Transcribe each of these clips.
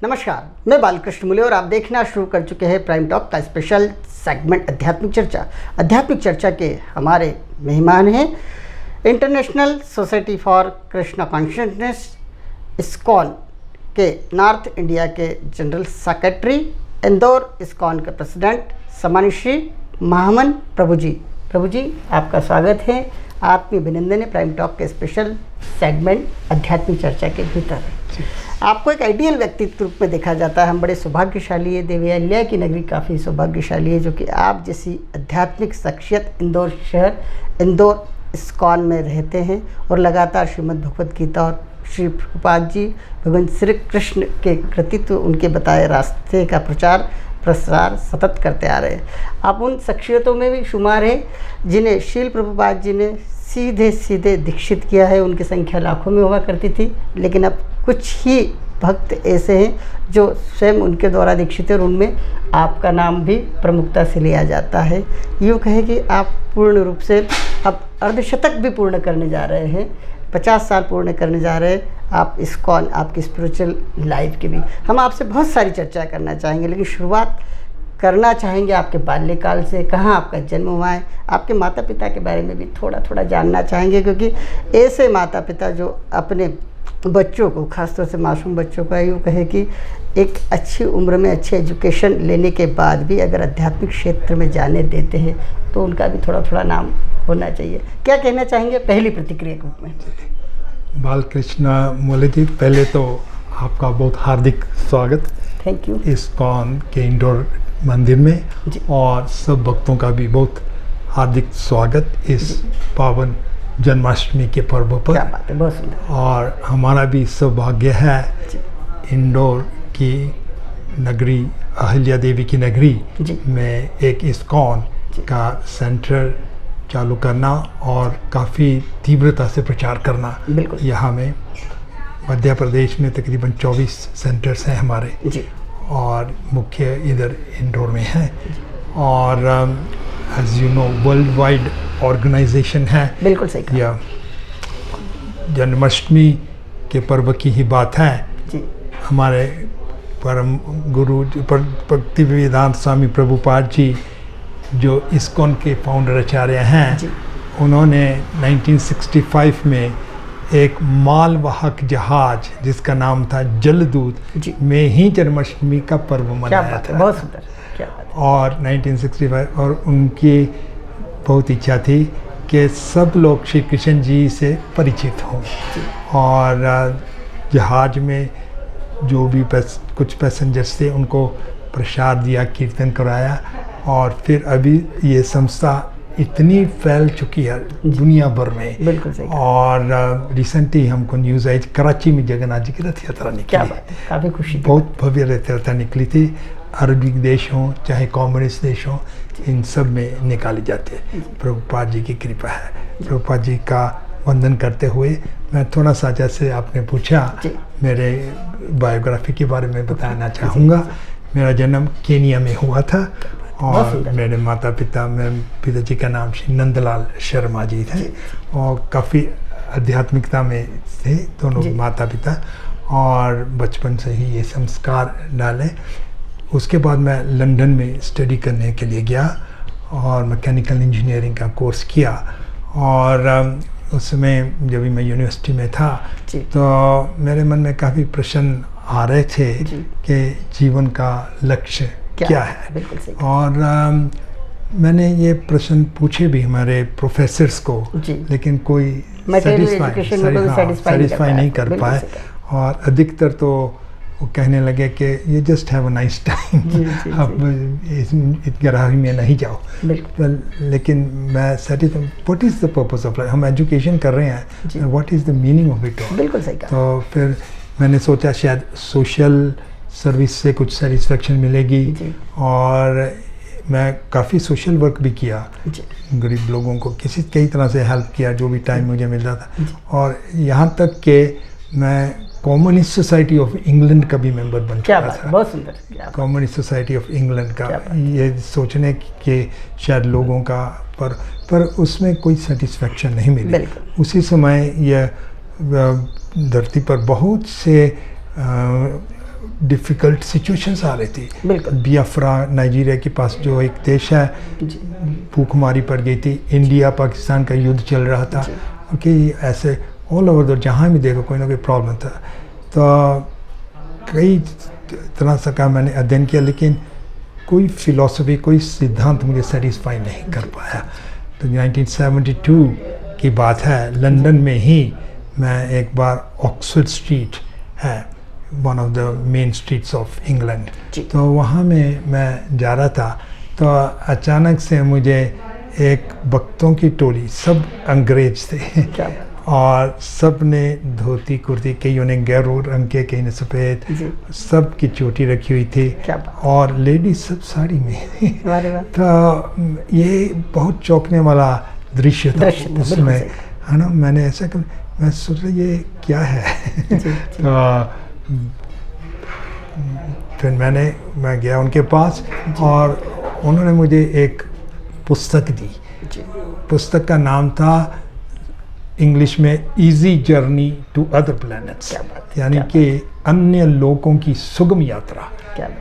नमस्कार, मैं बालकृष्ण मूले और आप देखना शुरू कर चुके हैं प्राइम टॉक का स्पेशल सेगमेंट आध्यात्मिक चर्चा। आध्यात्मिक चर्चा के हमारे मेहमान हैं international society for Krishna consciousness ISKCON के नॉर्थ इंडिया के जनरल सेक्रेटरी, इंदौर इस्कॉन के प्रेसिडेंट सम्मानित श्री महामन प्रभु जी। प्रभु जी, आपका स्वागत है आत्मीय अभिनंदन है प्राइम टॉक के स्पेशल सेगमेंट आध्यात्मिक चर्चा के भीतर। आपको एक आइडियल व्यक्तित्व रूप में देखा जाता है। हम बड़े सौभाग्यशाली है, देवी अहिल्या की नगरी काफ़ी सौभाग्यशाली है जो कि आप जैसी आध्यात्मिक शख्सियत इंदौर शहर, इंदौर इस्कॉन में रहते हैं और लगातार श्रीमद् भगवद गीता और श्री प्रभुपाद जी भगवान श्री कृष्ण के कृतित्व, उनके बताए रास्ते का प्रचार प्रसार सतत करते आ रहे हैं। आप उन शख्सियतों में भी शुमार है जिन्हें श्रील प्रभुपाद जी ने सीधे सीधे दीक्षित किया है। उनकी संख्या लाखों में हुआ करती थी, लेकिन अब कुछ ही भक्त ऐसे हैं जो स्वयं उनके द्वारा दीक्षित है और उनमें आपका नाम भी प्रमुखता से लिया जाता है। यूँ कहे कि आप पूर्ण रूप से अब अर्धशतक भी पूर्ण करने जा रहे हैं, 50 साल पूर्ण करने जा रहे हैं आप इस्कॉन, आपकी स्पिरिचुअल लाइफ की भी हम आपसे बहुत सारी चर्चा करना चाहेंगे, लेकिन शुरुआत करना चाहेंगे आपके बाल्यकाल से। कहाँ आपका जन्म हुआ है, आपके माता पिता के बारे में भी थोड़ा थोड़ा जानना चाहेंगे, क्योंकि ऐसे माता पिता जो अपने बच्चों को, खासतौर से मासूम बच्चों का, यूँ कहे कि एक अच्छी उम्र में अच्छी एजुकेशन लेने के बाद भी अगर आध्यात्मिक क्षेत्र में जाने देते हैं तो उनका भी थोड़ा थोड़ा नाम होना चाहिए। क्या कहना चाहेंगे पहली प्रतिक्रिया के रूप में? बालकृष्ण मूले जी, पहले तो आपका बहुत हार्दिक स्वागत। Thank you. इस्कॉन के इंडोर मंदिर में और सब भक्तों का भी बहुत हार्दिक स्वागत इस पावन जन्माष्टमी के पर्व पर। क्या बात है, बहुत सुंदर। और हमारा भी सौभाग्य है इंदौर की नगरी, अहिल्या देवी की नगरी में एक इस्कॉन का सेंटर चालू करना और काफ़ी तीव्रता से प्रचार करना। यहाँ में मध्य प्रदेश में तकरीबन 24 सेंटर्स हैं हमारे और मुख्य इधर इंदौर में है। और as you know world wide organization है। बिल्कुल सही। या जन्माष्टमी के पर्व की ही बात है जी। हमारे परम गुरु भक्ति वेदांत स्वामी प्रभुपाद जी जो इस्कॉन के फाउंडर आचार्य हैं, उन्होंने 1965 में एक मालवाहक जहाज जिसका नाम था जलदूत में ही जन्माष्टमी का पर्व मनाया था। बहुत सुंदर। क्या बात है। और 1965 और उनकी बहुत इच्छा थी कि सब लोग श्री कृष्ण जी से परिचित हों और जहाज में जो भी कुछ पैसेंजर्स थे उनको प्रसाद दिया, कीर्तन कराया। और फिर अभी ये संस्था इतनी फैल चुकी है दुनिया भर में। बिल्कुल सही। और रिसेंटली हमको न्यूज़ आई कराची में जगन्नाथ जी की रथ यात्रा निकली। क्या बात है, काफ़ी खुशी। बहुत भव्य रथ यात्रा निकली थी। अरबिक देश हों चाहे कम्युनिस्ट देश हों, इन सब में निकाली जाती है। प्रभुपाद जी की कृपा है। प्रभुपाद जी का वंदन करते हुए मैं थोड़ा सा, जैसे आपने पूछा, मेरे बायोग्राफी के बारे में बताना चाहूँगा। मेरा जन्म केनिया में हुआ था और मेरे माता पिता, मेरे पिताजी का नाम श्री नंदलाल शर्मा जी थे और काफ़ी आध्यात्मिकता में थे दोनों माता पिता, और बचपन से ही ये संस्कार डाले। उसके बाद मैं लंदन में स्टडी करने के लिए गया और मैकेनिकल इंजीनियरिंग का कोर्स किया। और उसमें जब मैं यूनिवर्सिटी में था तो मेरे मन में काफ़ी प्रश्न आ रहे थे कि जीवन का लक्ष्य क्या है। और मैंने ये प्रश्न पूछे भी हमारे प्रोफेसर्स को, लेकिन कोई सेटिस्फाई नहीं कर पाए। और अधिकतर तो वो कहने लगे कि ये just have a nice time, अब इस गहराई में नहीं जाओ। लेकिन मैं satisfy, what is the purpose of life, हम एजुकेशन कर रहे हैं, what is the meaning of it all. बिल्कुल सही। तो फिर मैंने सोचा शायद सोशल सर्विस से कुछ सेटिस्फेक्शन मिलेगी। और मैं काफ़ी सोशल वर्क भी किया, गरीब लोगों को कई तरह से हेल्प किया जो भी टाइम मुझे मिलता था। और यहाँ तक कि मैं कम्युनिस्ट सोसाइटी ऑफ इंग्लैंड का भी मेंबर बन चुका था। बहुत सुंदर। कम्युनिस्ट सोसाइटी ऑफ इंग्लैंड का, ये सोचने के शायद लोगों का, पर उसमें कोई सेटिस्फेक्शन नहीं मिली। उसी समय यह धरती पर बहुत से डिफ़िकल्ट सिचुएशंस आ रही थी। बिल्कुल। बियाफ्रा नाइजीरिया के पास जो एक देश है, भूखमारी पड़ गई थी, इंडिया पाकिस्तान का युद्ध चल रहा था, कि ऐसे ऑल ओवर द जहाँ भी देखो कोई ना कोई प्रॉब्लम था। तो कई तरह से का मैंने अध्ययन किया, लेकिन कोई फ़िलॉसफी, कोई सिद्धांत मुझे सेटिस्फाई नहीं कर पाया। तो 1972 की बात है, लंदन में ही मैं एक बार ऑक्सफोर्ड स्ट्रीट है, one of the main streets of England, तो वहाँ में मैं जा रहा था। तो अचानक से मुझे एक भक्तों की टोली, सब अंग्रेज थे और सब ने धोती कुर्ती, कईयों ने गहरे रंग के, कई ने सफ़ेद, सब की चोटी रखी हुई थी और लेडीज सब साड़ी में। तो ये बहुत चौंकने वाला दृश्य था उसमें, है ना। मैंने ऐसा कर, मैं सोचा ये क्या है। तो फिर मैं गया उनके पास और उन्होंने मुझे एक पुस्तक दी। पुस्तक का नाम था इंग्लिश में easy journey to other planets, यानी कि अन्य लोगों की सुगम यात्रा।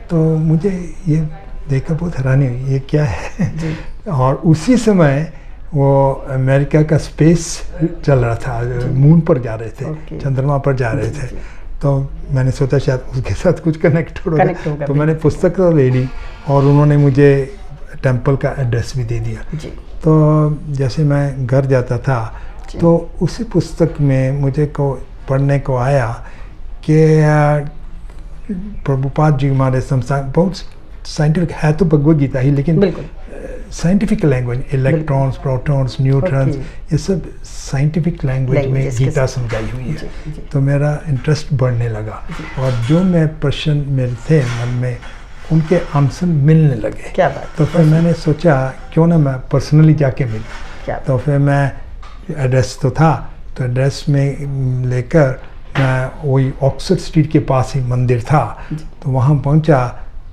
तो मुझे ये देखकर बहुत हैरानी हुई, ये क्या है। और उसी समय वो अमेरिका का स्पेस चल रहा था, मून पर जा रहे थे, चंद्रमा पर जा रहे थे। तो मैंने सोचा शायद उसके साथ कुछ कनेक्ट होगा, तो मैंने पुस्तक तो ले ली और उन्होंने मुझे टेंपल का एड्रेस भी दे दिया। तो जैसे मैं घर जाता था तो उसी पुस्तक में मुझे को पढ़ने को आया कि प्रभुपाद जी हमारे संस्थान बहुत साइंटिफिक है, तो भगवद गीता ही, लेकिन scientific language, electrons, protons, neutrons, ये सब साइंटिफिक लैंग्वेज में गीता समझाई हुई है। तो मेरा इंटरेस्ट बढ़ने लगा और जो मैं प्रश्न मेरे थे मन में, उनके आंसर मिलने लगे। क्या बात। तो फिर मैंने सोचा क्यों ना मैं पर्सनली जाके मिलूं। तो फिर मैं, एड्रेस तो था, तो एड्रेस में लेकर मैं वही ऑक्सफोर्ड स्ट्रीट के पास ही मंदिर था, तो वहाँ पहुँचा।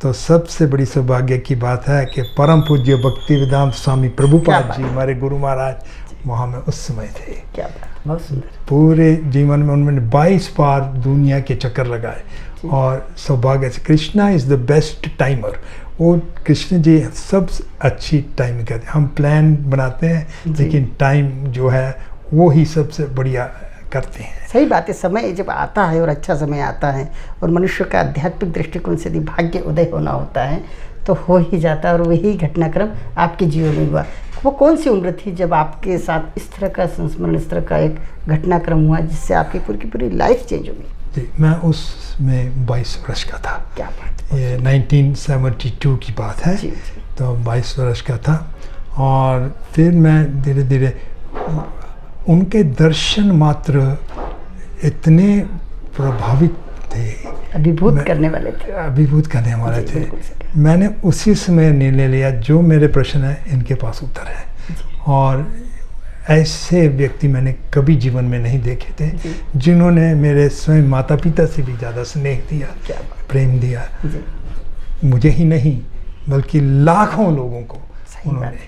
तो सबसे बड़ी सौभाग्य की बात है कि परम पूज्य भक्तिवेदांत स्वामी प्रभुपाद जी, हमारे गुरु महाराज, वहाँ में उस समय थे। क्या बात, बहुत सुंदर। पूरे जीवन में उन्होंने 22 बार दुनिया के चक्कर लगाए और सौभाग्य से, Krishna is the best timer. वो कृष्ण जी सब अच्छी टाइमिंग करते हैं। हम प्लान बनाते हैं, लेकिन टाइम जो है वो ही सबसे बढ़िया करते हैं। सही बात है। समय जब आता है और अच्छा समय आता है और मनुष्य का आध्यात्मिक दृष्टिकोण से यदि भाग्य उदय होना होता है तो हो ही जाता है, और वही घटनाक्रम आपके जीवन में हुआ। वो कौन सी उम्र थी जब आपके साथ इस तरह का संस्मरण, इस तरह का एक घटनाक्रम हुआ जिससे आपकी पूरी की पूरी लाइफ चेंज हो गई? जी, मैं उसमें 22 वर्ष का था। क्या बात है। ये 1972 की बात है। तो 22 वर्ष का था और फिर मैं धीरे धीरे उनके दर्शन मात्र इतने प्रभावित थे, अभिभूत करने वाले थे। अभिभूत करने वाले थे। मैंने उसी समय निर्णय लिया, जो मेरे प्रश्न है इनके पास उत्तर है। और ऐसे व्यक्ति मैंने कभी जीवन में नहीं देखे थे जिन्होंने मेरे स्वयं माता पिता से भी ज़्यादा स्नेह दिया, प्रेम दिया। मुझे ही नहीं बल्कि लाखों लोगों को उन्होंने,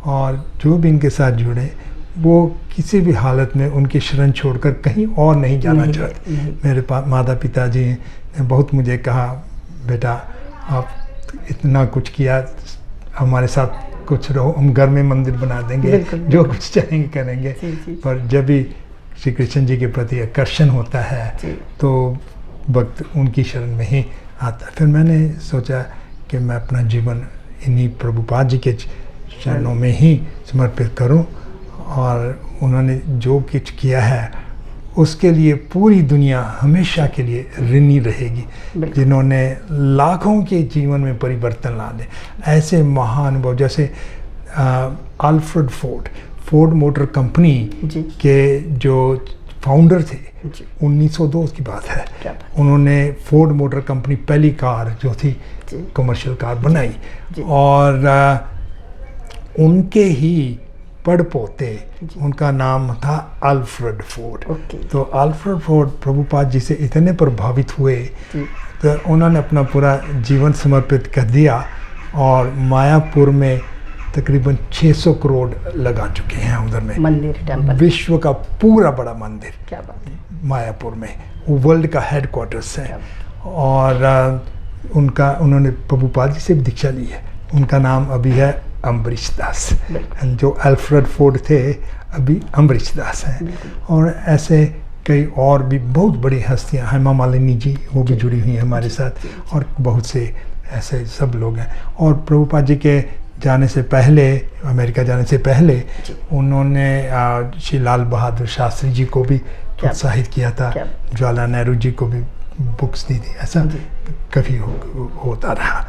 और जो भी इनके साथ जुड़े वो किसी भी हालत में उनकी शरण छोड़कर कहीं और नहीं जाना चाहते। मेरे माता पिता जी ने बहुत मुझे कहा, बेटा आप इतना कुछ किया, हमारे साथ कुछ रहो, हम घर में मंदिर बना देंगे, जो कुछ चाहेंगे करेंगे। पर जब भी श्री कृष्ण जी के प्रति आकर्षण होता है तो वक्त उनकी शरण में ही आता है। फिर मैंने सोचा कि मैं अपना जीवन इन्हीं प्रभुपाद जी के चरणों में ही समर्पित करूं, और उन्होंने जो कुछ किया है उसके लिए पूरी दुनिया हमेशा के लिए ऋणी रहेगी। जिन्होंने लाखों के जीवन में परिवर्तन ला दे, ऐसे महानुभाव जैसे अल्फ्रेड फोर्ड मोटर कंपनी के जो फाउंडर थे, 1902 की बात है। उन्होंने फोर्ड मोटर कंपनी पहली कार जो थी कमर्शियल कार बनाई, और उनके ही पड़पोते, उनका नाम था अल्फ्रेड फोर्ड। तो अल्फ्रेड फोर्ड प्रभुपाद जी से इतने प्रभावित हुए तो उन्होंने अपना पूरा जीवन समर्पित कर दिया, और मायापुर में तकरीबन 600 करोड़ लगा चुके हैं उधर में मंदिर, टेंपल, विश्व का पूरा बड़ा मंदिर। क्या बात है। मायापुर में वो वर्ल्ड का हेडक्वार्टर्स है। और उन्होंने प्रभुपाद जी से भी दीक्षा ली है। उनका नाम अभी है अम्बरीश दास। जो अल्फ्रेड फोर्ड थे अभी अम्बरीश दास हैं। और ऐसे कई और भी बहुत बड़ी हस्तियां, हेमा मालिनी जी वो भी जुड़ी हुई हैं हमारे साथ, और बहुत से ऐसे सब लोग हैं। और प्रभुपाद जी के जाने से पहले, अमेरिका जाने से पहले, उन्होंने श्री लाल बहादुर शास्त्री जी को भी प्रोत्साहित किया था, जवाहरलाल नेहरू जी को भी बुक्स दी थी। ऐसा कभी होता रहा।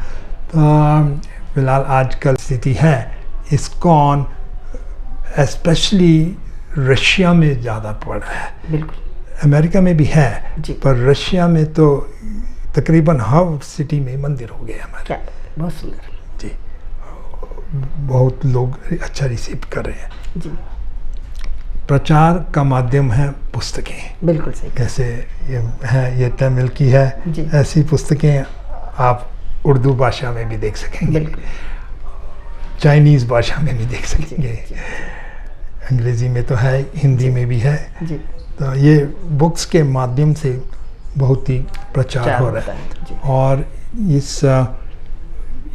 तो फिलहाल आजकल स्थिति है, इस्कॉन स्पेशली रशिया में ज़्यादा पड़ रहा है। बिल्कुल, अमेरिका में भी है, पर रशिया में तो तकरीबन हर सिटी में मंदिर हो गए हमारे। क्या बहुत सुंदर जी, बहुत लोग अच्छा रिसीव कर रहे हैं जी। प्रचार का माध्यम है पुस्तकें। बिल्कुल सही। जैसे ये है, ये तमिल की है, ऐसी पुस्तकें आप उर्दू भाषा में भी देख सकेंगे, चाइनीज़ भाषा में भी देख सकेंगे, अंग्रेज़ी में तो है, हिंदी में भी है जी। तो ये बुक्स के माध्यम से बहुत ही प्रचार हो रहा है। और इस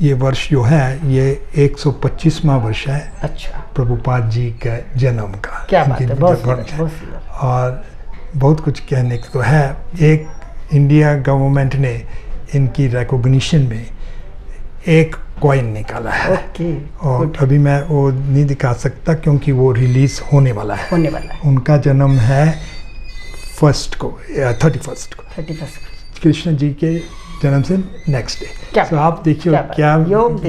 ये वर्ष जो है ये 125वां वर्ष है। अच्छा। प्रभुपाद जी के जन्म का। क्या बात है, बहुत और बहुत कुछ कहने को तो है। एक इंडिया गवर्नमेंट ने इनकी रिकॉग्निशन में एक कॉइन निकाला है। और अभी मैं वो नहीं दिखा सकता क्योंकि वो रिलीज होने वाला है। उनका जन्म है 31 को। कृष्ण जी के जन्म से नेक्स्ट डे। तो आप देखिए क्या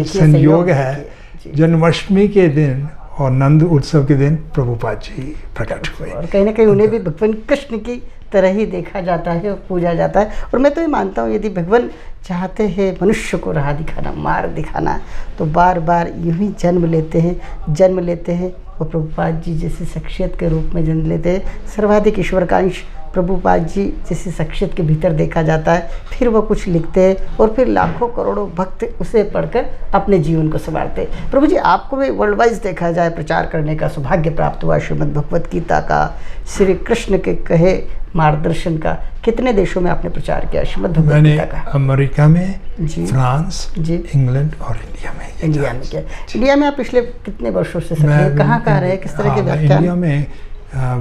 संयोग है, जन्माष्टमी के दिन और नंद उत्सव के दिन प्रभुपाद जी प्रकट हुए। और कहीं ना कहीं उन्हें भी भगवान कृष्ण की तरह ही देखा जाता है और पूजा जाता है। और मैं तो ये मानता हूँ, यदि भगवान चाहते हैं मनुष्य को राह दिखाना, मार्ग दिखाना, तो बार बार यूं ही जन्म लेते हैं और प्रभुपाद जी जैसी शख्सियत के रूप में जन्म लेते हैं। सर्वाधिक ईश्वर का अंश प्रभुपाद जी जैसी शख्सियत के भीतर देखा जाता है। फिर वो कुछ लिखते हैं और फिर लाखों करोड़ों भक्त उसे पढ़कर अपने जीवन को संवारते हैं। प्रभु जी, आपको भी वर्ल्ड वाइज देखा जाए प्रचार करने का सौभाग्य प्राप्त हुआ। श्रीमद् भगवत गीता का, श्री कृष्ण के कहे मार्गदर्शन का कितने देशों में आपने प्रचार किया श्रीमद् भगवत गीता का? अमेरिका में जी, फ्रांस जी, इंग्लैंड और इंडिया में किया। इंडिया में आप पिछले कितने वर्षों से कहाँ रहे, किस तरह के व्याख्यान? इंडिया में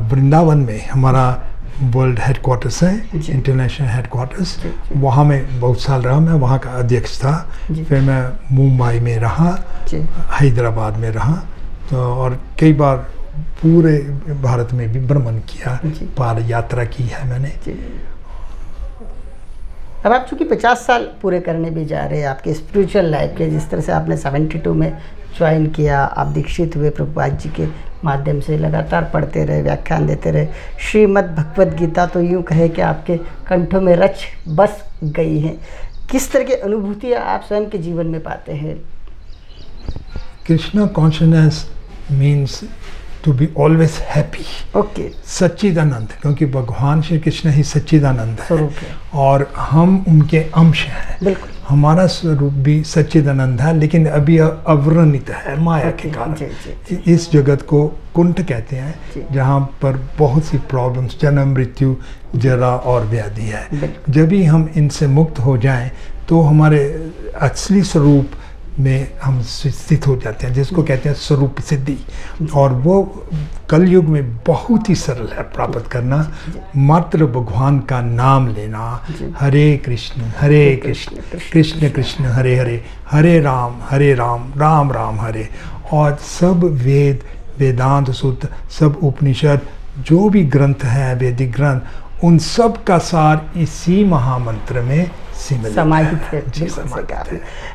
वृंदावन में हमारा वर्ल्ड हेडक्वार्टर्स है, इंटरनेशनल हेडक्वार्टर्स। वहाँ में बहुत साल रहा, मैं वहाँ का अध्यक्ष था। फिर मैं मुंबई में रहा, हैदराबाद में रहा, तो और कई बार पूरे भारत में भी भ्रमण किया, पाद यात्रा की है मैंने। अब आप चूँकि 50 साल पूरे करने भी जा रहे हैं आपके स्पिरिचुअल लाइफ के, जिस तरह से आपने 72 में ज्वाइन किया, आप दीक्षित हुए प्रभुपाद जी के माध्यम से, लगातार पढ़ते रहे, व्याख्यान देते रहे। श्रीमद् भगवत गीता तो यूँ कहे कि आपके कंठों में रच बस गई है। किस तरह की अनुभूतियाँ आप स्वयं के जीवन में पाते हैं? Krishna consciousness means to be always happy. Okay. सच्चिदानंद, क्योंकि भगवान श्री कृष्ण ही सच्चिदानंद है और हम उनके अंश हैं। बिल्कुल। हमारा स्वरूप भी सच्चिदानंद है, लेकिन अभी अवर्णित है माया के कारण। इस जगत को कुंठ कहते हैं, जहाँ पर बहुत सी प्रॉब्लम्स, जन्म, मृत्यु, जरा और व्याधि है। जब भी हम इनसे मुक्त हो जाएं तो हमारे असली स्वरूप में हम स्थित हो जाते हैं, जिसको कहते हैं स्वरूप सिद्धि। और वो कलयुग में बहुत ही सरल है प्राप्त करना। मात्र भगवान का नाम लेना, हरे कृष्ण कृष्ण कृष्ण हरे हरे, हरे राम राम राम हरे। और सब वेद, वेदांत सूत्र, सब उपनिषद, जो भी ग्रंथ हैं, वैदिक ग्रंथ, उन सब का सार इसी महामंत्र में समाहित है।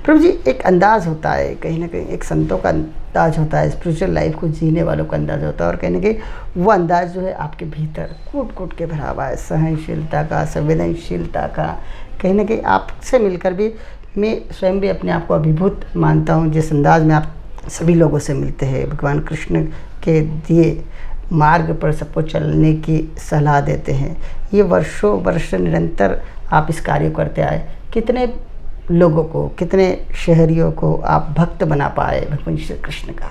प्रभु जी, एक अंदाज़ होता है, कहीं ना कहीं एक संतों का अंदाज होता है, स्पिरिचुअल लाइफ को जीने वालों का अंदाज होता है, और कहीं ना कहीं वो अंदाज जो है आपके भीतर कूट के भरा हुआ है, सहनशीलता का, संवेदनशीलता का। कहीं ना कहीं आपसे मिलकर भी मैं स्वयं भी अपने आप को अभिभूत मानता हूँ, जिस अंदाज में आप सभी लोगों से मिलते हैं, भगवान कृष्ण के दिए मार्ग पर सबको चलने की सलाह देते हैं। ये वर्षों वर्ष निरंतर आप इस कार्य करते आए। कितने लोगों को, कितने शहरियों को आप भक्त बना पाए भगवान श्री कृष्ण का?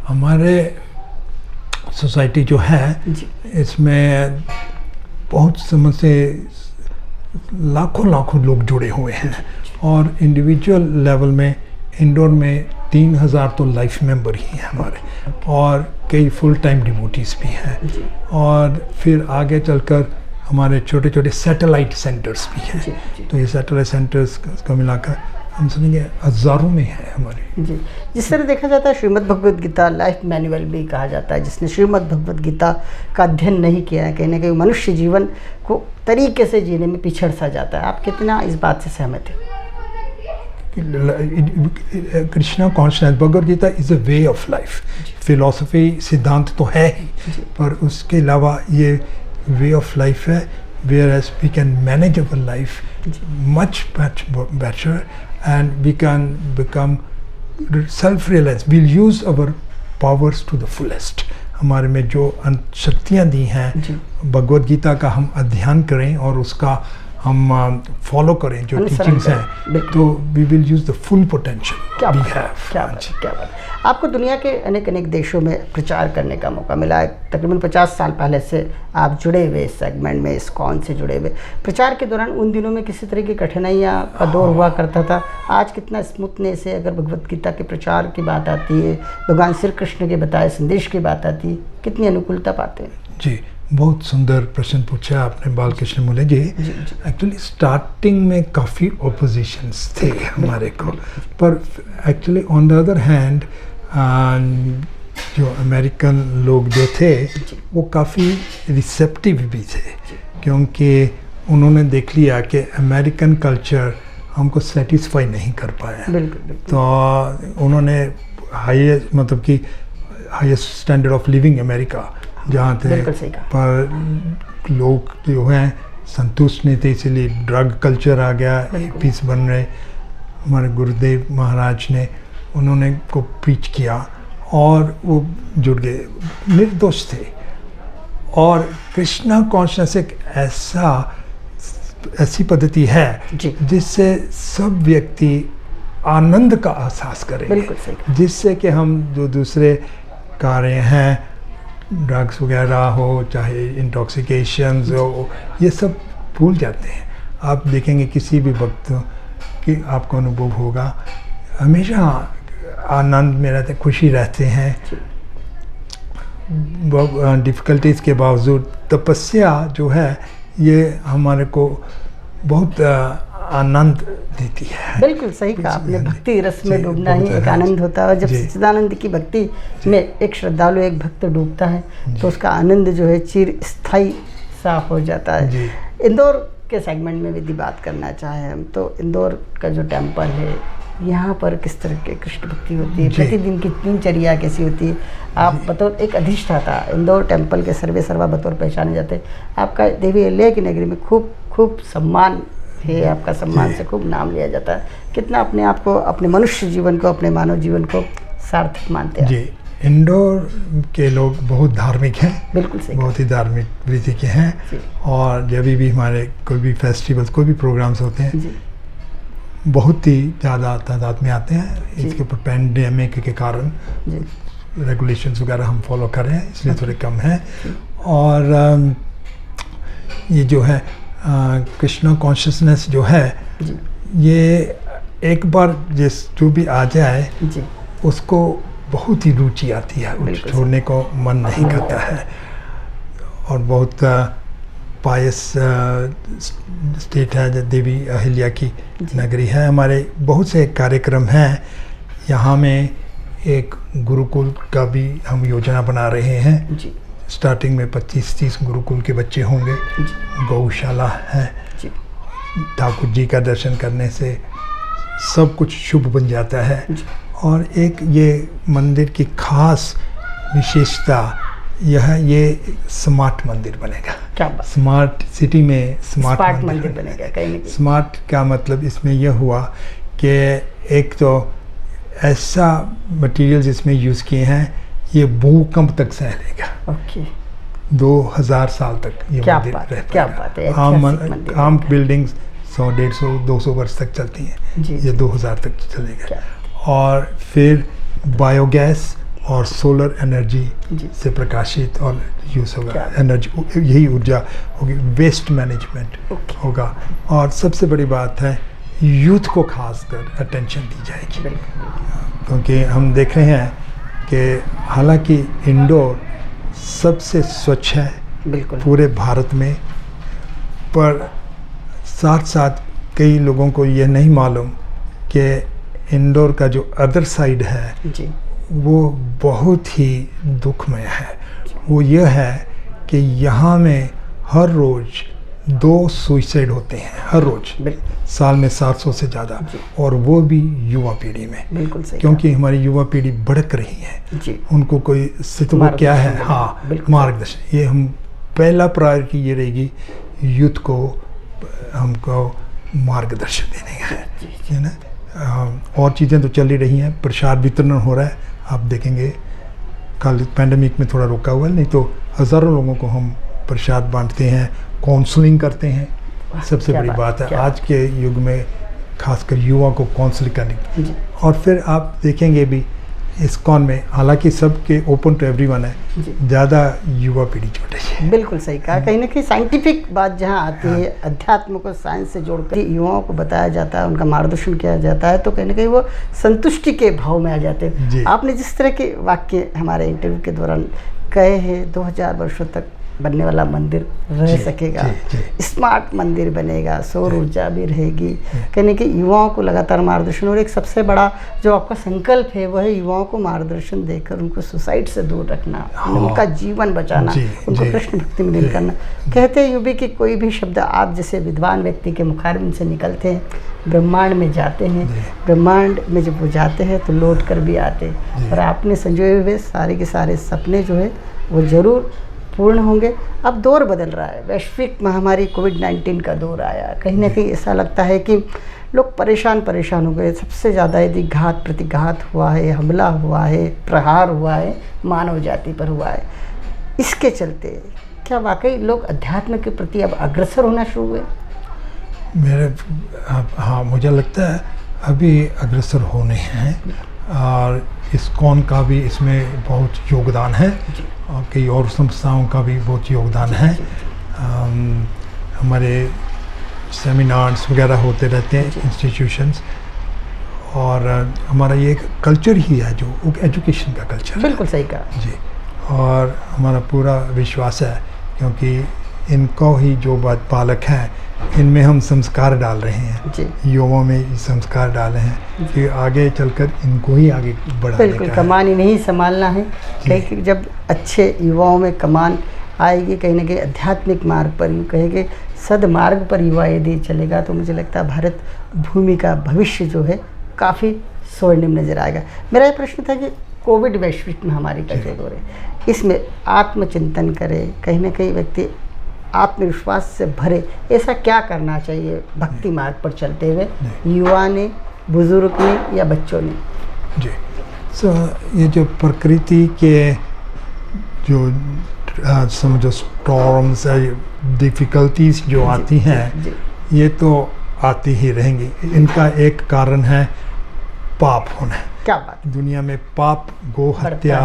हमारे सोसाइटी जो है इसमें बहुत समय से लाखों लाखों लोग जुड़े हुए हैं और इंडिविजुअल लेवल में इंडोर में 3000 तो लाइफ मेंबर ही हैं हमारे और कई फुल टाइम डिवोटीज भी हैं और फिर आगे चलकर हमारे छोटे छोटे सैटेलाइट सेंटर्स भी हैं। तो ये सैटेलाइट सेंटर्स को मिलाकर हम समझेंगे हज़ारों में है हमारे। जी, जिस तरह देखा जाता है श्रीमद् भगवद गीता लाइफ मैनुअल भी कहा जाता है। जिसने श्रीमद् भगवद गीता का अध्ययन नहीं किया है, कहीं ना कहीं मनुष्य जीवन को तरीके से जीने में पिछड़ सा जाता है। आप कितना इस बात से सहमत हैं? Krishna consciousness Bhagavad Gita is a way of life. Philosophy सिद्धांत तो है ही, पर उसके अलावा ये वे ऑफ लाइफ है whereas we can manage our life much better and we can become self-realized. We'll use our powers to the fullest. हमारे में जो शक्तियाँ दी हैं भगवद गीता का हम अध्ययन करें और उसका हम फॉलो करें जो टीचिंग्स हैं, तो we will use the full potential we have. क्या बात। आपको दुनिया के अनेक देशों में प्रचार करने का मौका मिला है। तकरीबन 50 साल पहले से आप जुड़े हुए इस सेगमेंट में, इस्कॉन से जुड़े हुए। प्रचार के दौरान उन दिनों में किसी तरह की कठिनाइयाँ का दौर हुआ करता था। आज कितना स्मूथनेस से अगर भगवद गीता के प्रचार की बात आती है, भगवान श्री कृष्ण के बताए संदेश की बात आती है, कितनी अनुकूलता पाते हैं? जी, बहुत सुंदर प्रश्न पूछा आपने बालकृष्ण मूले जी। एक्चुअली स्टार्टिंग में काफ़ी ओपोजिशंस थे हमारे को, पर actually on the other hand जो अमेरिकन लोग जो थे वो काफ़ी रिसेप्टिव भी थे, क्योंकि उन्होंने देख लिया कि अमेरिकन कल्चर हमको सेटिस्फाई नहीं कर पाया। तो उन्होंने हाईएस्ट मतलब कि highest standard of living America जहाँ थे, पर लोग जो हैं संतुष्ट नहीं थे, इसलिए ड्रग कल्चर आ गया, पीस बन रहे। हमारे गुरुदेव महाराज ने उन्होंने को प्रीच किया और वो जुड़ गए, निर्दोष थे। और कृष्णा कॉन्शियसनेस एक ऐसी पद्धति है जिससे सब व्यक्ति आनंद का एहसास करेंगे, जिससे कि हम जो दूसरे कार्य हैं, ड्रग्स वगैरह हो चाहे इंटॉक्सिकेशंस हो, ये सब भूल जाते हैं। आप देखेंगे किसी भी वक्त कि आपको अनुभव होगा, हमेशा आनंद में रहते, खुशी रहते हैं। डिफ़िकल्टीज़ के बावजूद तपस्या जो है ये हमारे को बहुत आनंद देती है। बिल्कुल सही कहा आपने। भक्ति रस में डूबना ही एक आनंद होता है। और जब सच्चिदानंद की भक्ति में एक श्रद्धालु, एक भक्त डूबता है तो उसका आनंद जो है चिर स्थायी सा हो जाता है। इंदौर के सेगमेंट में यदि बात करना चाहें हम, तो इंदौर का जो टेम्पल है, यहाँ पर किस तरह की कृष्ण भक्ति होती है, प्रतिदिन की दिनचर्या कैसी होती है? आप बतौर एक अधिष्ठाता इंदौर टेम्पल के सर्वे सर्वा बतौर पहचाने जाते हैं। आपका देवी अहिल्या की नगरी में खूब सम्मान है, आपका सम्मान से खूब नाम लिया जाता है। कितना अपने आप को, अपने मनुष्य जीवन को, अपने मानव जीवन को सार्थक मानते हैं? जी, इंदौर के लोग बहुत धार्मिक हैं। बिल्कुल सही, बहुत ही धार्मिक वृत्ति के हैं। और जब भी हमारे कोई भी फेस्टिवल्स, कोई भी प्रोग्राम्स होते हैं, बहुत ही ज़्यादा तादाद में आते हैं। इसके ऊपर पैंडेमिक के कारण रेगुलेशंस वगैरह हम फॉलो कर रहे हैं, इसलिए थोड़े कम हैं। और ये जो है कृष्णा कॉन्शियसनेस जो है, ये एक बार जो भी आ जाए उसको बहुत ही रुचि आती है, छोड़ने को मन नहीं करता है। और बहुत पायस स्टेट है, देवी अहिल्या की नगरी है। हमारे बहुत से कार्यक्रम हैं यहाँ में। एक गुरुकुल का भी हम योजना बना रहे हैं। स्टार्टिंग में 25-30 गुरुकुल के बच्चे होंगे। गौशाला है। ठाकुर जी का दर्शन करने से सब कुछ शुभ बन जाता है। और एक ये मंदिर की खास विशेषता यह ये स्मार्ट मंदिर बनेगा। क्या बात? स्मार्ट सिटी में स्मार्ट मंदिर बनेगा। कहीं स्मार्ट का मतलब इसमें यह हुआ कि एक तो ऐसा मटेरियल जिसमें यूज़ किए हैं ये भूकंप तक सह लेगा। 2000 साल तक ये मंदिर रहता है। क्या बात है? आम बिल्डिंग्स 100, 150, 200 वर्ष तक चलती हैं, ये 2000 तक चलेगा। और फिर बायोगैस और सोलर एनर्जी से प्रकाशित और यूज़ होगा, एनर्जी यही ऊर्जा होगी, वेस्ट मैनेजमेंट होगा, और सबसे बड़ी बात है यूथ को खासकर अटेंशन दी जाएगी, क्योंकि हम देख रहे हैं कि हालांकि इंडोर सबसे स्वच्छ है पूरे भारत में, पर साथ साथ कई लोगों को ये नहीं मालूम कि इंडोर का जो अदर साइड है वो बहुत ही दुखमय है। वो यह है कि यहाँ में हर रोज़ 2 सुसाइड होते हैं हर रोज़, साल में 700 से ज़्यादा, और वो भी युवा पीढ़ी में। बिल्कुल सही, क्योंकि हमारी युवा पीढ़ी भड़क रही है, उनको कोई वो क्या है, हाँ, मार्गदर्शन। ये हम पहला प्रायोरिटी ये रहेगी, यूथ को हमको मार्गदर्शन देने का है ना। और चीज़ें तो चल ही रही हैं, प्रसाद वितरण हो रहा है, आप देखेंगे कल पैंडेमिक में थोड़ा रुका हुआ है, नहीं तो हज़ारों लोगों को हम प्रसाद बांटते हैं, काउंसलिंग करते हैं। सबसे बड़ी बात है आज के युग में खासकर युवा को काउंसलिंग करने। और फिर आप देखेंगे भी इस्कॉन में, हालांकि सबके ओपन टू एवरीवन है, ज़्यादा युवा पीढ़ी जुटे है। बिल्कुल सही कहा। कहीं ना कहीं साइंटिफिक बात जहाँ आती है, अध्यात्म को साइंस से जोड़कर युवाओं को बताया जाता है, उनका मार्गदर्शन किया जाता है, तो कहीं ना कहीं वो संतुष्टि के भाव में आ जाते हैं। आपने जिस तरह के वाक्य हमारे इंटरव्यू के दौरान कहे हैं, 2000 वर्षों तक बनने वाला मंदिर रह सकेगा, स्मार्ट मंदिर बनेगा, सौर ऊर्जा भी रहेगी, कहने कि युवाओं को लगातार मार्गदर्शन। और एक सबसे बड़ा जो आपका संकल्प है वह है युवाओं को मार्गदर्शन देकर उनको सुसाइड से दूर रखना, उनका जीवन बचाना, उनको कृष्ण भक्ति में लीन करना। कहते हैं यूं भी कि कोई भी शब्द आप जैसे विद्वान व्यक्ति के मुखारबिंद से निकलते हैं, ब्रह्मांड में जाते हैं, ब्रह्मांड में जब वो जाते हैं तो लौट कर भी आते हैं। और आपने संजोए हुए सारे के सारे सपने जो है वो ज़रूर पूर्ण होंगे। अब दौर बदल रहा है, वैश्विक महामारी कोविड-19 का दौर आया, कहीं ना कहीं ऐसा लगता है कि लोग परेशान हो गए। सबसे ज़्यादा यदि घात प्रतिघात हुआ है, हमला हुआ है, प्रहार हुआ है, मानव जाति पर हुआ है, इसके चलते क्या वाकई लोग अध्यात्म के प्रति अब अग्रसर होना शुरू हुए? हाँ, मुझे लगता है अभी अग्रसर होने हैं, और इस्कॉन का भी इसमें बहुत योगदान है, और कई और संस्थाओं का भी बहुत योगदान है। हमारे सेमिनार्स वगैरह होते रहते हैं, इंस्टीट्यूशंस, और हमारा ये एक कल्चर ही है जो एजुकेशन का कल्चर। बिल्कुल सही कहा जी। और हमारा पूरा विश्वास है, क्योंकि इनको ही जो बात पालक हैं, इनमें हम संस्कार डाल रहे हैं, युवाओं में संस्कार डाले हैं कि आगे चलकर इनको ही आगे बढ़ाने का। बिल्कुल, कमान ही नहीं संभालना है। कहीं जब अच्छे युवाओं में कमान आएगी, कहीं ना कहीं आध्यात्मिक मार्ग पर, यूँ कहेंगे सदमार्ग पर युवा यदि चलेगा, तो मुझे लगता है भारत भूमि का भविष्य जो है काफ़ी स्वर्णिम नज़र आएगा। मेरा ये प्रश्न था कि कोविड वैश्विक महामारी का जो दौर है, इसमें आत्मचिंतन करे, कहीं ना कहीं व्यक्ति आत्मविश्वास से भरे, ऐसा क्या करना चाहिए भक्ति मार्ग पर चलते हुए, युवा ने, बुजुर्ग ने या बच्चों ने? जी, ये जो प्रकृति के जो समझो स्टॉर्म्स, डिफ़िकल्टीज जो आती हैं, ये तो आती ही रहेंगी। इनका एक कारण है पाप होना। क्या बात? दुनिया में पाप, गो हत्या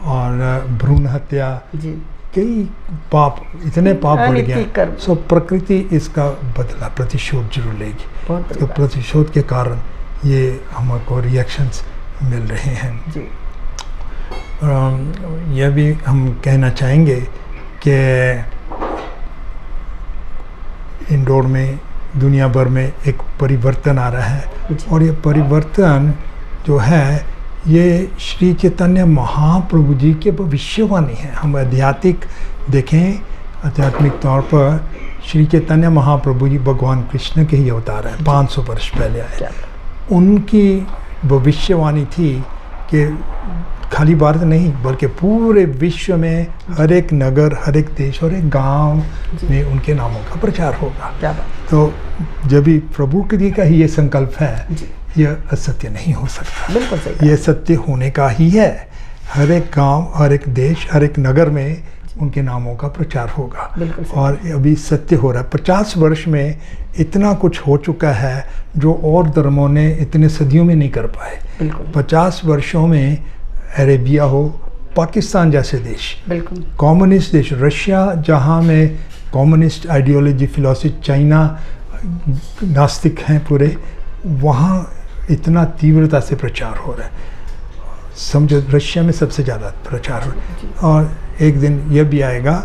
और भ्रूण हत्या, कई पाप, इतने पाप बढ़ गए। सो प्रकृति इसका बदला, प्रतिशोध जरूर लेगी। तो प्रतिशोध के कारण ये हमको रिएक्शंस मिल रहे हैं जी। यह भी हम कहना चाहेंगे कि इंडोर में, दुनिया भर में एक परिवर्तन आ रहा है, और ये परिवर्तन जो है ये श्री चैतन्य महाप्रभु जी के भविष्यवाणी है। हम आध्यात्मिक देखें, आध्यात्मिक तौर पर श्री चैतन्य महाप्रभु जी भगवान कृष्ण के ही अवतार हैं, 500 वर्ष पहले आए। उनकी भविष्यवाणी थी कि खाली भारत नहीं बल्कि पूरे विश्व में हर एक नगर, हर एक देश और एक गांव में उनके नामों का प्रचार होगा। तो जब भी प्रभु जी का ही ये संकल्प है, यह असत्य नहीं हो सकता। बिल्कुल सही। यह सत्य होने का ही है। हर एक गांव, हर एक देश, हर एक नगर में उनके नामों का प्रचार होगा। और अभी सत्य हो रहा है। 50 वर्ष में इतना कुछ हो चुका है जो और धर्मों ने इतने सदियों में नहीं कर पाए। 50 वर्षों में अरेबिया हो, पाकिस्तान जैसे देश, बिल्कुल कम्युनिस्ट देश, रशिया जहाँ में कम्युनिस्ट आइडियोलॉजी फिलॉसफी, चाइना नास्तिक हैं पूरे, वहाँ इतना तीव्रता से प्रचार हो रहा है, समझो रशिया में सबसे ज़्यादा प्रचार हो रहा है। और एक दिन यह भी आएगा,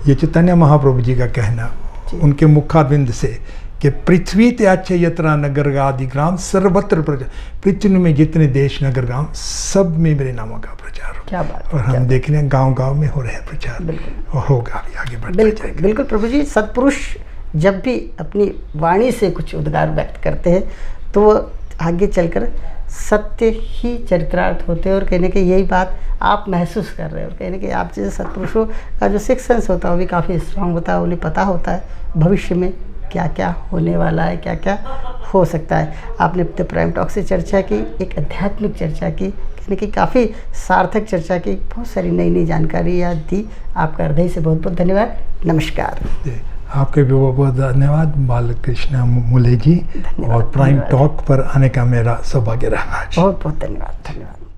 ये चैतन्य महाप्रभु जी का कहना उनके मुखाबिंद से कि पृथ्वी त्याचे यत्रा नगर आदि ग्राम सर्वत्र प्रचार, पृथ्वी में जितने देश नगर ग्राम सब में मेरे नामों का प्रचार हो। क्या बात, और हम देख रहे हैं गांव-गांव में हो रहे हैं प्रचार, और होगा भी, आगे बढ़ता जाएगा। बिल्कुल प्रभु जी, सत्पुरुष जब भी अपनी वाणी से कुछ उद्गार व्यक्त करते हैं तो वो आगे चलकर सत्य ही चरितार्थ होते हैं, और कहने की यही बात आप महसूस कर रहे हो। कहने कि आप जैसे सत्पुरुषों का जो सिक्स सेंस होता है वो भी काफ़ी स्ट्रांग होता है, उन्हें पता होता है भविष्य में क्या क्या होने वाला है, क्या क्या हो सकता है। आपने अपने प्राइम टॉक से चर्चा की, एक आध्यात्मिक चर्चा की, कहने की काफ़ी सार्थक चर्चा की, बहुत सारी नई नई जानकारियाँ दी। आपका हृदय से बहुत बहुत धन्यवाद। नमस्कार। आपके भी बहुत बहुत धन्यवाद बालकृष्ण मुले जी, और प्राइम टॉक पर आने का मेरा सौभाग्य रहा। बहुत बहुत धन्यवाद।